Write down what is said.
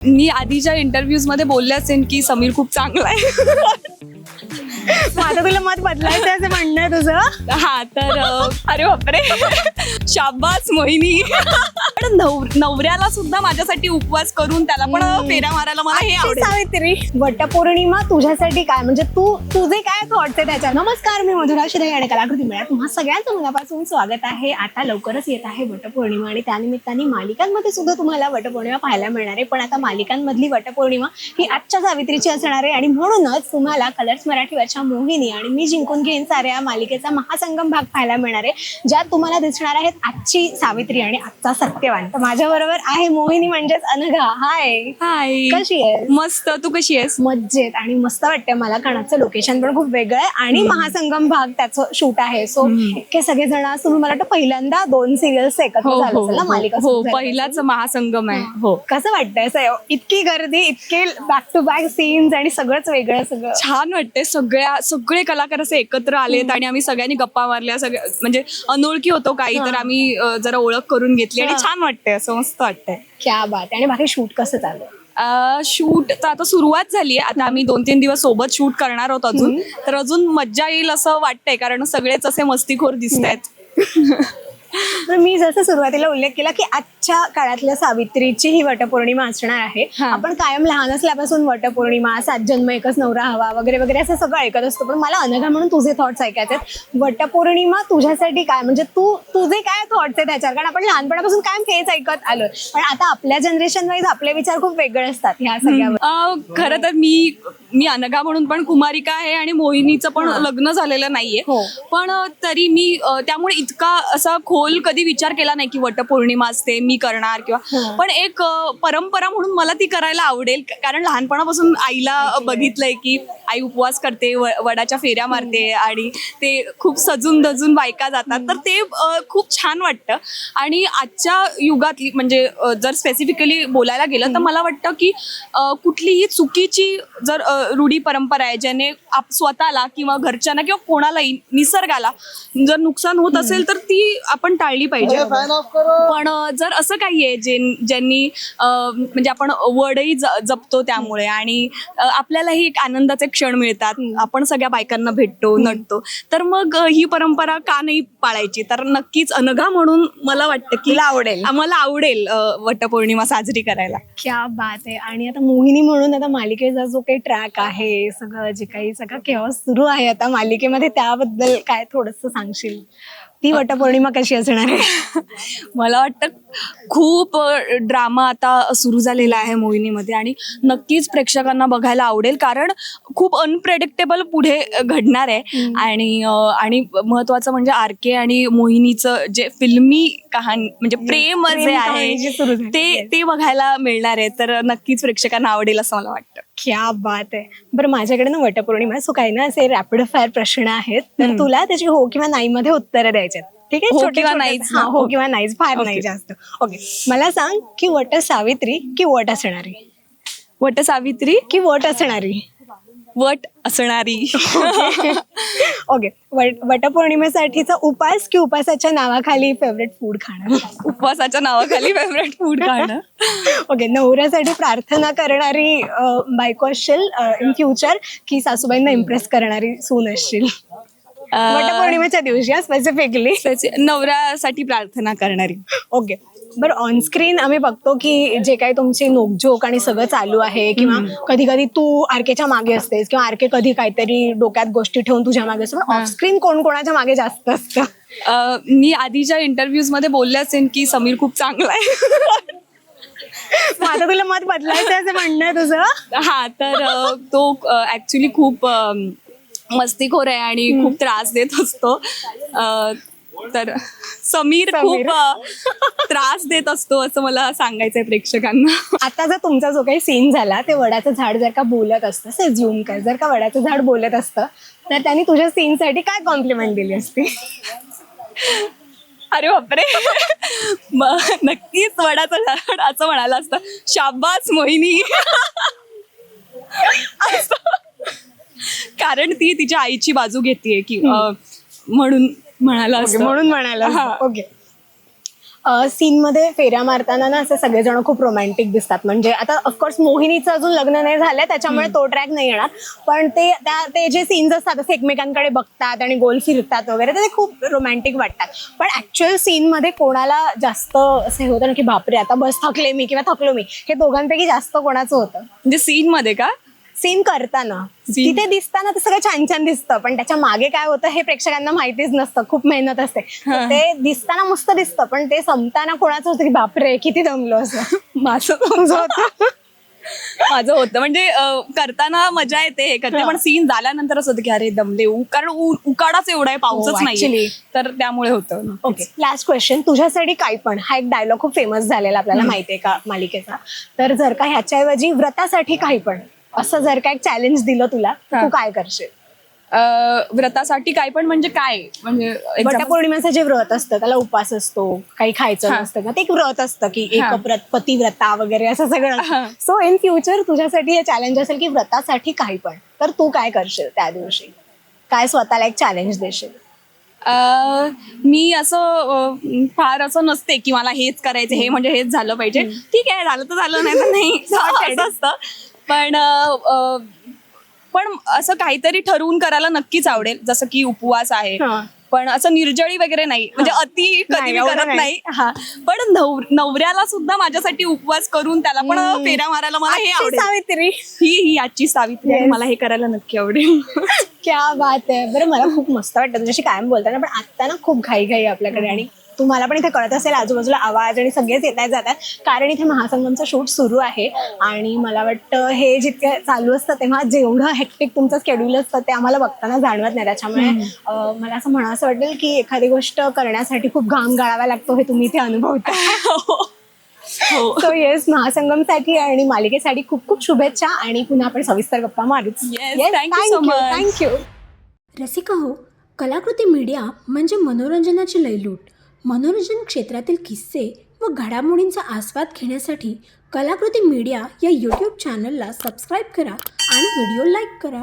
मी आधीच्या इंटरव्ह्यूज मध्ये बोलले असेल की समीर खूप चांगला आहे. आता तुला मत बदलायचं आहे असं म्हणणं आहे तुझं? हा तर अरे बापरे, शाबास मोहिनी. पण नवऱ्याला सुद्धा माझ्यासाठी उपवास करून त्याला पण फेऱ्या मारायला मला हे आवडेल. सावित्री, वटपौर्णिमा तुझ्यासाठी काय, म्हणजे तुझे काय थॉट्स आहे त्याच्या? नमस्कार, मी मधुरा शिदे आणि कलाकृती मेळ्यात तुम्हा सगळ्यांचं मनापासून स्वागत आहे. आता लवकरच येत आहे वटपौर्णिमा आणि त्यानिमित्ताने मालिकांमध्ये सुद्धा तुम्हाला वटपौर्णिमा पाहायला मिळणार आहे. पण आता मालिकांमधली वटपौर्णिमा ही आजच्या सावित्रीची असणार आहे आणि म्हणूनच तुम्हाला कलर्स मराठीवरच्या मोहिनी आणि मी जिंकून घेईन साऱ्या या मालिकेचा महासंगम भाग पाहायला मिळणार आहे, ज्यात तुम्हाला दिसणार आहेत आजची सावित्री आणि आजचा सत्यवान. तर माझ्या बरोबर आहे मोहिनी म्हणजेच अनघा. हाय. हाय, कशी आहेस? मस्त, तू कशी आहेस? मज्जेत. आणि मस्त वाटतंय मला, कारण आजचं लोकेशन पण खूप वेगळं आहे आणि महासंगम भाग त्याचं शूट आहे. सो इतके सगळेजण आज तुम्ही, मला वाटतं पहिल्यांदा 2 सिरियल्स एकत्र झालं असेल ना मालिका? हो, पहिलाच महासंगम आहे. हो, कसं वाटतंय? इतकी गर्दी, इतके बॅक टू बॅक सीन्स आणि सगळंच वेगळं सगळं. छान वाटते. सगळे कलाकार असे एकत्र आलेत आणि आम्ही सगळ्यांनी गप्पा मारल्या. सगळ्या म्हणजे अनोळखी होतो काही, तर आम्ही जरा ओळख करून घेतली आणि छान वाटतंय, असं मस्त वाटतंय. क्या बात आहे. आणि बाकी शूट कसं चालू? शूट तर आता सुरुवात झाली आहे. आता आम्ही 2-3 दिवस सोबत शूट करणार आहोत अजून, तर अजून मज्जा येईल असं वाटतंय, कारण सगळेच असे मस्तीखोर दिसत आहेत. तर मी जसं सुरुवातीला उल्लेख केला की आजच्या काळातल्या सावित्रीची ही वटपौर्णिमा असणार आहे. आपण कायम लहान असल्यापासून वटपौर्णिमा, 7 जन्म एकच नवरा हवा वगैरे वगैरे असं सगळं ऐकत असतो. पण मला अनघा म्हणून तुझे थॉट्स ऐकायचे आहेत. वटपौर्णिमा तुझ्यासाठी काय, म्हणजे तुझे काय थॉट्स आहे त्याच्यावर? कारण आपण लहानपणापासून कायम तेच ऐकत आलोय, पण आता आपल्या जनरेशन वाईज आपले विचार खूप वेगळे असतात ह्या सगळ्यावर. खरं तर मी अनघा म्हणून पण कुमारिका आहे आणि मोहिनीचं पण लग्न झालेलं नाहीये. पण तरी मी त्यामुळे इतका असा खोल कधी विचार केला नाही की वटपौर्णिमा असते मी करणार किंवा, पण एक परंपरा म्हणून मला ती करायला आवडेल. कारण लहानपणापासून आईला बघितलंय की आई उपवास करते, वडाच्या फेऱ्या मारते आणि ते खूप सजून धजून बायका जातात, तर ते खूप छान वाटतं. आणि आजच्या युगातली म्हणजे जर स्पेसिफिकली बोलायला गेलं तर मला वाटतं की कुठलीही चुकीची जर रूढी परंपरा आहे ज्याने स्वतःला किंवा घरच्यांना किंवा कोणालाही, निसर्गाला जर नुकसान होत असेल तर ती आपण टाळली पाहिजे. पण जर असं काही आहे ज्यांनी म्हणजे आपण वडही जपतो त्यामुळे, आणि आपल्यालाही एक आनंदाचे क्षण मिळतात, आपण सगळ्या बायकांना भेटतो, नटतो, तर मग ही परंपरा का नाही पाळायची? तर नक्कीच अनघा म्हणून मला वाटतं की मला आवडेल वटपौर्णिमा साजरी करायला. क्या बात आहे. आणि आता मोहिनी म्हणून आता मालिकेचा जो काही ट्रॅक आहे, सगळं जे काही सगळं केव्हा सुरू आहे आता मालिकेमध्ये, त्याबद्दल काय थोडंसं सांगशील? ती वटपौर्णिमा कशी असणार आहे? मला वाटतं खूप ड्रामा आता सुरू झालेला आहे मोहिनीमध्ये आणि नक्कीच प्रेक्षकांना बघायला आवडेल, कारण खूप अनप्रेडिक्टेबल पुढे घडणार आहे. आणि महत्वाचं म्हणजे आरके आणि मोहिनीचं जे फिल्मी कहाणी म्हणजे प्रेम जे आहे ते बघायला मिळणार आहे, तर नक्कीच प्रेक्षकांना आवडेल असं मला वाटतं. क्या बात आहे. बरं, माझ्याकडे ना वटपौर्णिमा सो काही ना असे रॅपिड फायर प्रश्न आहेत, तर तुला त्याची हो किंवा नाही मध्ये उत्तरं द्यायचे. ठीक आहे? हो किंवा नाहीच. हो किंवा नाहीच, फार नाही जास्त. ओके, मला सांग की वट सावित्री की वट असणारी? वट सावित्री की वट असणारी? वट असणारी. ओके, वटपौर्णिमेसाठीचा उपास की उपासाच्या नावाखाली फेवरेट फूड खाणं? उपवासाच्या नावाखाली फेवरेट फूड खाणं. ओके, नवऱ्यासाठी प्रार्थना करणारी बायको असशील इन फ्युचर की सासूबाईंना इम्प्रेस करणारी सून असशील वटपौर्णिमेच्या दिवशी? स्पेसिफिकली नवऱ्यासाठी प्रार्थना करणारी. ओके, बरं, ऑनस्क्रीन आम्ही बघतो की जे काही तुमची नोकझोक आणि सगळं चालू आहे, किंवा कधी कधी तू आरकेच्या मागे असतेस किंवा आरके कधी काहीतरी डोक्यात गोष्टी ठेवून तुझ्या मागे असतो, पण ऑफस्क्रीन कोण कोणाच्या मागे जास्त असतं? मी आधीच्या इंटरव्ह्यूज मध्ये बोलले असेल की समीर खूप चांगला आहे. आता तुला मत बदलायचं आहे असं म्हणणं आहे तुझं? हा, तर तो ऍक्च्युली खूप मस्तीखोर आहे आणि खूप त्रास देत असतो. तर समीर खूप त्रास देत असतो असं मला सांगायचंय प्रेक्षकांना. आता जर तुमचा जो काही सीन झाला, ते वडाचं झाड जर का बोलत असतं, से झूम कर, जर का वडाचं झाड बोलत असतं तर त्यांनी तुझ्या सीनसाठी काय कॉम्प्लिमेंट दिली असती? अरे बापरे, नक्कीच वडाचं झाड असं म्हणालं असतं, शाबास मोहिनी. कारण ती तिच्या आईची बाजू घेतेय की म्हणून म्हणाला म्हणून म्हणाला. ओके, सीनमध्ये फेऱ्या मारताना ना असे सगळेजण खूप रोमॅन्टिक दिसतात. म्हणजे आता ऑफकोर्स मोहिनीचं अजून लग्न नाही झालंय त्याच्यामुळे तो ट्रॅक नाही येणार, पण ते जे सीन्स असतात असे एकमेकांकडे बघतात आणि गोल फिरतात वगैरे, तर ते खूप रोमॅन्टिक वाटतात. पण ऍक्च्युअल सीनमध्ये कोणाला जास्त असं होतं ना की बापरे आता बस थकले मी किंवा थकलो मी, हे दोघांपैकी जास्त कोणाचं होतं? म्हणजे सीन मध्ये का? सीन करताना तिथे दिसताना ते सगळं छान छान दिसतं, पण त्याच्या मागे काय होतं हे प्रेक्षकांना माहितीच नसतं. खूप मेहनत असते. तर ते दिसताना मस्त दिसतं, पण ते संपताना कोणाचं होतं की बापरे किती दमलो असं. माझं माझं होतं म्हणजे करताना मजा येते हे करते, पण सीन झाल्यानंतर असं होतं की अरे दमले, कारण उकाडाच एवढा आहे, पाऊसच नाही, actually. तर त्यामुळे होतं. Okay, last question. तुझ्यासाठी काय पण हा एक डायलॉग खूप फेमस झालेला आपल्याला माहितीये का मालिकेचा, तर जर का ह्याच्याऐवजी व्रतासाठी काही पण असं जर का एक चॅलेंज दिलं तुला, तर तू काय करशील? व्रतासाठी काय पण म्हणजे काय, म्हणजे वटपौर्णिमेचं जे व्रत असतं त्याला उपवास असतो, काही खायचं नसतं का, ते एक व्रत असतं की एक पतिव्रता वगैरे असं सगळं. सो इन फ्युचर तुझ्यासाठी हे चॅलेंज असेल की व्रतासाठी काही पण, तर तू काय करशील त्या दिवशी? काय स्वतःला एक चॅलेंज देशील? मी असं फार असं नसते की मला हेच करायचं, हे म्हणजे हेच झालं पाहिजे. ठीक आहे, झालं तर झालं, नाही तर नाही, असं असतं. पण असं काहीतरी ठरवून करायला नक्कीच आवडेल, जसं की उपवास आहे, पण असं निर्जळी वगैरे नाही, म्हणजे अति कधी मी करत नाही. हा, पण नवऱ्याला सुद्धा माझ्यासाठी उपवास करून त्याला पण फेऱ्या मारायला मला हे आवडेल. सावित्री ही आजची सावित्री आहे, मला हे करायला नक्की आवडेल. क्या बात आहे. बरं, मला खूप मस्त वाटतं तुझ्याशी कायम बोलताना, पण आता ना खूप घाई आपल्याकडे, आणि तुम्हाला पण इथे कळत असेल आजूबाजूला आवाज आणि सगळेच येत जातात, कारण इथे महासंगमचं शूट सुरू आहे. आणि मला वाटतं हे जितके चालू असतं तेव्हा जेवढं हेक्टिक तुमचं शेड्यूल असतं ते आम्हाला बघताना जाणवत नाही. त्याच्यामुळे मला असं म्हणावं वाटेल की एखादी गोष्ट करण्यासाठी खूप घाम गाळावा लागतो, हे तुम्ही इथे अनुभवता. सो येस, महासंगमसाठी आणि मालिकेसाठी खूप खूप शुभेच्छा, आणि पुन्हा आपण सविस्तर गप्पा मारूच. थँक्यू. रसिका हो, कलाकृती मीडिया म्हणजे मनोरंजनाची लयलूट. मनोरंजन क्षेत्रातील किस्से व घडामोडींचा आस्वाद घेण्यासाठी कलाकृती मीडिया या यूट्यूब चॅनलला सबस्क्राईब करा आणि व्हिडिओ लाईक करा.